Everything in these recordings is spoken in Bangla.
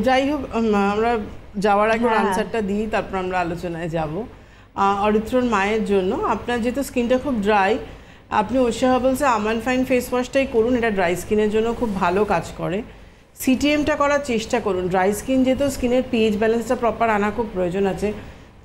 যাই হোক আমরা যাওয়ার আগে আনসারটা দিই, তারপর আমরা আলোচনায় যাব। অরিত্রর মায়ের জন্য আপনার যেহেতু স্কিনটা খুব ড্রাই, আপনি ওশা হার্বালসে আমন্ড ফাইন ফেস ওয়াশটাই করুন, এটা ড্রাই স্কিনের জন্য খুব ভালো কাজ করে। সিটিএমটা করার চেষ্টা করুন। ড্রাই স্কিন যেহেতু স্কিনের পিএইচ ব্যালেন্সটা প্রপার আনা খুব প্রয়োজন আছে।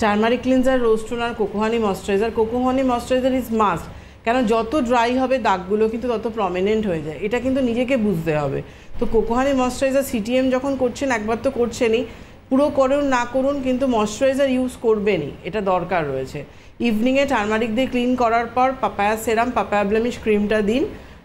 Turmeric cleanser, rose toner, coco honey moisturizer. Coco honey moisturizer is must, কেন যত ড্রাই হবে দাগগুলো কিন্তু তত প্রমিনেন্ট হয়ে যায়, এটা কিন্তু নিজেকে বুঝতে হবে। তো কোকোহানি ময়শ্চারাইজার সিটিএম যখন করছেন, একবার তো করছেনই, পুরো করুন না করুন কিন্তু ময়শ্চারাইজার ইউজ করবেনই, এটা দরকার রয়েছে। ইভিনিংয়ে টার্মারিক দিয়ে ক্লিন করার পর পাপায়া সেরাম, পাপায়া ব্লেমিশ ক্রিমটা দিন।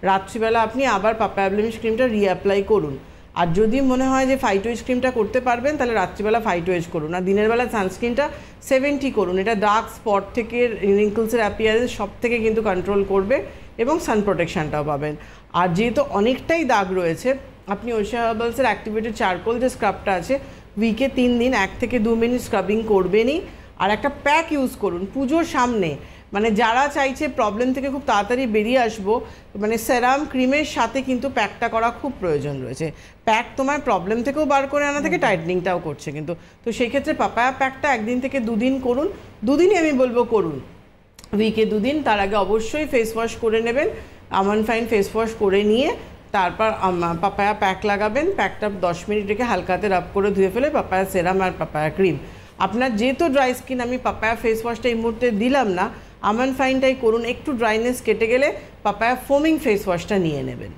রাত্রিবেলা আপনি আবার পাপায়া ব্লেমিশ ক্রিমটা রিঅ্যাপ্লাই করুন। আর যদি মনে হয় যে ফাইটোয়েজ ক্রিমটা করতে পারবেন, তাহলে রাত্রিবেলা ফাইটোয়েজ করুন, আর দিনের বেলা সানস্ক্রিনটা 70 করুন। এটা ডার্ক স্পট থেকে রিঙ্কলসের অ্যাপিয়ারেন্স সব থেকে কিন্তু কন্ট্রোল করবে এবং সান প্রোটেকশানটাও পাবেন। আর যেহেতু অনেকটাই দাগ রয়েছে, আপনি ওশা হার্বালসের অ্যাক্টিভেটেড চারকোল যে স্ক্রাবটা আছে, উইকে 3 দিন 1 থেকে 2 মিনিট স্ক্রাবিং করবেনই। আর একটা প্যাক ইউজ করুন পুজোর সামনে, মানে যারা চাইছে প্রবলেম থেকে খুব তাড়াতাড়ি বেরিয়ে আসবো, মানে সেরাম ক্রিমের সাথে কিন্তু প্যাকটা করা খুব প্রয়োজন রয়েছে। প্যাক তোমার প্রবলেম থেকেও বার করে আনা থেকে টাইটনিংটাও করছে কিন্তু। তো সেই ক্ষেত্রে পাপায়া প্যাকটা 1 দিন থেকে 2 দিন করুন, 2 দিনই আমি বলবো করুন, উইকে 2 দিন। তার আগে অবশ্যই ফেস ওয়াশ করে নেবেন, আমন্ড ফাইন ফেস ওয়াশ করে নিয়ে তারপর পাপায়া প্যাক লাগাবেন। প্যাকটা 10 মিনিট রেখে হালকাতে রাব করে ধুয়ে ফেলে পাপায়া সেরাম আর পাপায়া ক্রিম। আপনার যেহেতু ড্রাই স্কিন, আমি পাপায়া ফেস ওয়াশটা এই মুহূর্তে দিলাম না, আমন্ড ফাইনটাই করুন। একটু ড্রাইনেস কেটে গেলে পাপায়া ফোমিং ফেস ওয়াশটা নিয়ে নেবেন।